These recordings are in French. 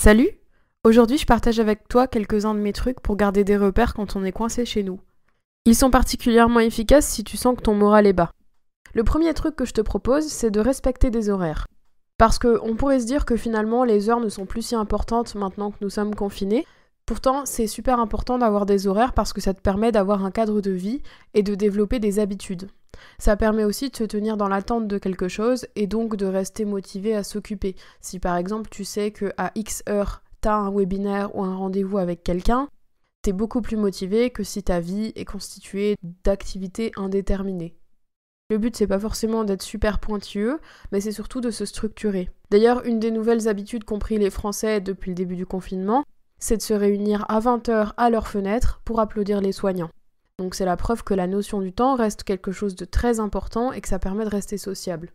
Salut! Aujourd'hui, je partage avec toi quelques-uns de mes trucs pour garder des repères quand on est coincé chez nous. Ils sont particulièrement efficaces si tu sens que ton moral est bas. Le premier truc que je te propose, c'est de respecter des horaires. Parce qu'on pourrait se dire que finalement, les heures ne sont plus si importantes maintenant que nous sommes confinés. Pourtant, c'est super important d'avoir des horaires parce que ça te permet d'avoir un cadre de vie et de développer des habitudes. Ça permet aussi de se tenir dans l'attente de quelque chose et donc de rester motivé à s'occuper. Si par exemple tu sais qu'à X heure, t'as un webinaire ou un rendez-vous avec quelqu'un, t'es beaucoup plus motivé que si ta vie est constituée d'activités indéterminées. Le but, c'est pas forcément d'être super pointilleux, mais c'est surtout de se structurer. D'ailleurs, une des nouvelles habitudes qu'ont pris les Français depuis le début du confinement, c'est de se réunir à 20h à leur fenêtre pour applaudir les soignants. Donc c'est la preuve que la notion du temps reste quelque chose de très important et que ça permet de rester sociable.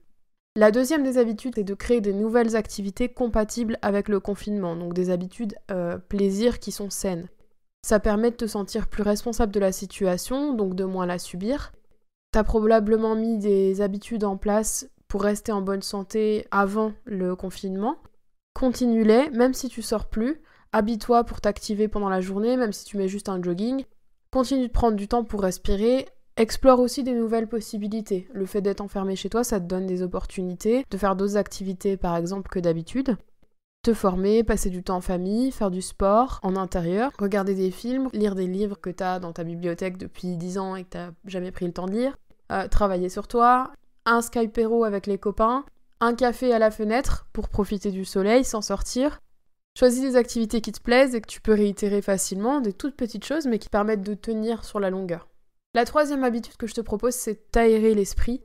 La deuxième des habitudes, c'est de créer des nouvelles activités compatibles avec le confinement, donc des habitudes plaisir qui sont saines. Ça permet de te sentir plus responsable de la situation, donc de moins la subir. T'as probablement mis des habitudes en place pour rester en bonne santé avant le confinement. Continue-les, même si tu sors plus. Habille-toi pour t'activer pendant la journée, même si tu mets juste un jogging. Continue de prendre du temps pour respirer. Explore aussi des nouvelles possibilités. Le fait d'être enfermé chez toi, ça te donne des opportunités de faire d'autres activités, par exemple, que d'habitude. Te former, passer du temps en famille, faire du sport en intérieur, regarder des films, lire des livres que t'as dans ta bibliothèque depuis 10 ans et que t'as jamais pris le temps de lire, travailler sur toi, un Skypero avec les copains, un café à la fenêtre pour profiter du soleil sans sortir. Choisis des activités qui te plaisent et que tu peux réitérer facilement, des toutes petites choses mais qui permettent de tenir sur la longueur. La troisième habitude que je te propose, c'est d'aérer l'esprit.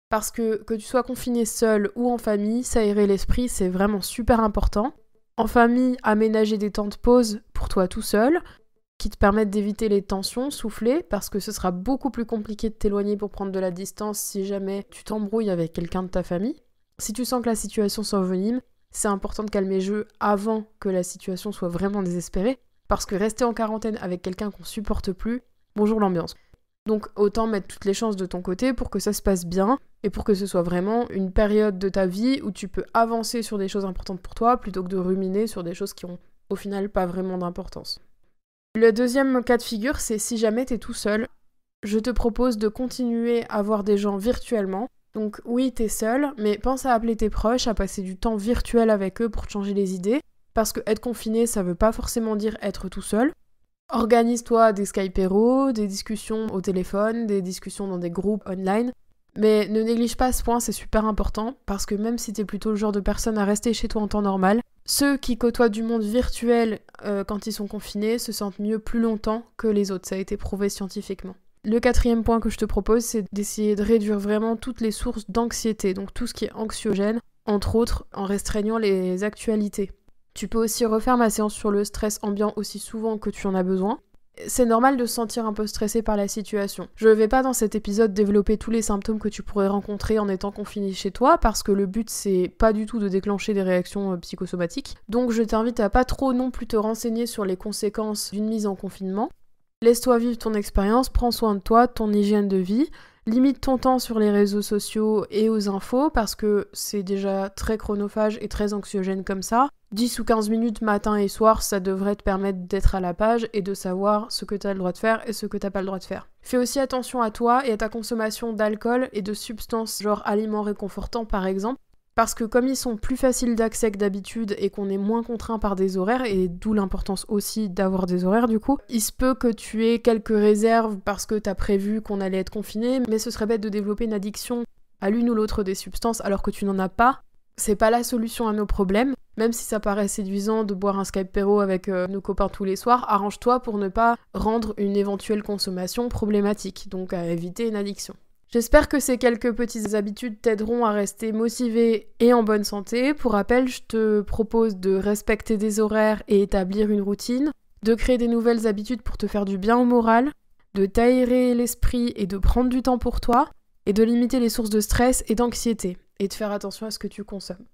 Parce que tu sois confiné seul ou en famille, s'aérer l'esprit, c'est vraiment super important. En famille, aménager des temps de pause pour toi tout seul, qui te permettent d'éviter les tensions, souffler, parce que ce sera beaucoup plus compliqué de t'éloigner pour prendre de la distance si jamais tu t'embrouilles avec quelqu'un de ta famille. Si tu sens que la situation s'envenime, c'est important de calmer le jeu avant que la situation soit vraiment désespérée, parce que rester en quarantaine avec quelqu'un qu'on supporte plus, bonjour l'ambiance. Donc autant mettre toutes les chances de ton côté pour que ça se passe bien et pour que ce soit vraiment une période de ta vie où tu peux avancer sur des choses importantes pour toi plutôt que de ruminer sur des choses qui ont au final pas vraiment d'importance. Le deuxième cas de figure, c'est si jamais t'es tout seul, je te propose de continuer à voir des gens virtuellement. Donc oui, t'es seul, mais pense à appeler tes proches, à passer du temps virtuel avec eux pour te changer les idées, parce que être confiné, ça veut pas forcément dire être tout seul. Organise-toi des Skypero, des discussions au téléphone, des discussions dans des groupes online. Mais ne néglige pas ce point, c'est super important, parce que même si t'es plutôt le genre de personne à rester chez toi en temps normal, ceux qui côtoient du monde virtuel quand ils sont confinés se sentent mieux plus longtemps que les autres, ça a été prouvé scientifiquement. Le quatrième point que je te propose, c'est d'essayer de réduire vraiment toutes les sources d'anxiété, donc tout ce qui est anxiogène, entre autres en restreignant les actualités. Tu peux aussi refaire ma séance sur le stress ambiant aussi souvent que tu en as besoin. C'est normal de se sentir un peu stressé par la situation. Je ne vais pas dans cet épisode développer tous les symptômes que tu pourrais rencontrer en étant confiné chez toi, parce que le but c'est pas du tout de déclencher des réactions psychosomatiques. Donc je t'invite à pas trop non plus te renseigner sur les conséquences d'une mise en confinement. Laisse-toi vivre ton expérience, prends soin de toi, de ton hygiène de vie. Limite ton temps sur les réseaux sociaux et aux infos parce que c'est déjà très chronophage et très anxiogène comme ça. 10 ou 15 minutes matin et soir, ça devrait te permettre d'être à la page et de savoir ce que tu as le droit de faire et ce que t'as pas le droit de faire. Fais aussi attention à toi et à ta consommation d'alcool et de substances genre aliments réconfortants par exemple. Parce que comme ils sont plus faciles d'accès que d'habitude et qu'on est moins contraint par des horaires, et d'où l'importance aussi d'avoir des horaires du coup, il se peut que tu aies quelques réserves parce que t'as prévu qu'on allait être confiné, mais ce serait bête de développer une addiction à l'une ou l'autre des substances alors que tu n'en as pas. C'est pas la solution à nos problèmes, même si ça paraît séduisant de boire un Skypero avec nos copains tous les soirs, arrange-toi pour ne pas rendre une éventuelle consommation problématique, donc à éviter une addiction. J'espère que ces quelques petites habitudes t'aideront à rester motivé et en bonne santé. Pour rappel, je te propose de respecter des horaires et établir une routine, de créer des nouvelles habitudes pour te faire du bien au moral, de t'aérer l'esprit et de prendre du temps pour toi, et de limiter les sources de stress et d'anxiété, et de faire attention à ce que tu consommes.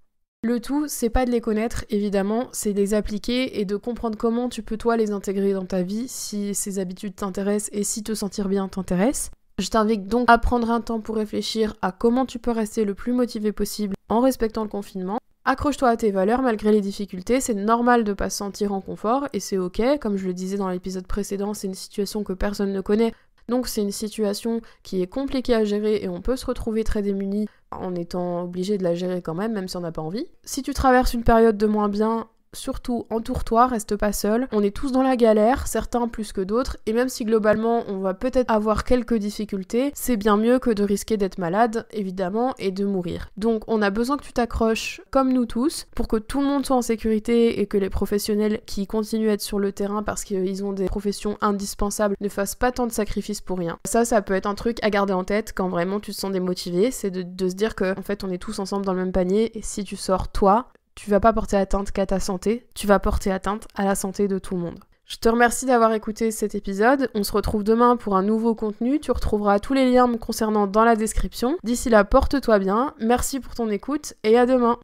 Le tout, c'est pas de les connaître, évidemment, c'est de les appliquer et de comprendre comment tu peux toi les intégrer dans ta vie si ces habitudes t'intéressent et si te sentir bien t'intéresse. Je t'invite donc à prendre un temps pour réfléchir à comment tu peux rester le plus motivé possible en respectant le confinement, Accroche-toi à tes valeurs malgré les difficultés, c'est normal de pas se sentir en confort et c'est ok, comme je le disais dans l'épisode précédent, c'est une situation que personne ne connaît, donc c'est une situation qui est compliquée à gérer et on peut se retrouver très démuni en étant obligé de la gérer quand même si on n'a pas envie. Si tu traverses une période de moins bien, surtout entoure-toi, reste pas seul. On est tous dans la galère, certains plus que d'autres, et même si globalement on va peut-être avoir quelques difficultés, c'est bien mieux que de risquer d'être malade, évidemment, et de mourir. Donc on a besoin que tu t'accroches, comme nous tous, pour que tout le monde soit en sécurité et que les professionnels qui continuent à être sur le terrain parce qu'ils ont des professions indispensables ne fassent pas tant de sacrifices pour rien. Ça peut être un truc à garder en tête quand vraiment tu te sens démotivé, c'est de se dire que en fait on est tous ensemble dans le même panier, et si tu sors toi, tu vas pas porter atteinte qu'à ta santé, tu vas porter atteinte à la santé de tout le monde. Je te remercie d'avoir écouté cet épisode, on se retrouve demain pour un nouveau contenu, tu retrouveras tous les liens me concernant dans la description. D'ici là, porte-toi bien, merci pour ton écoute et à demain.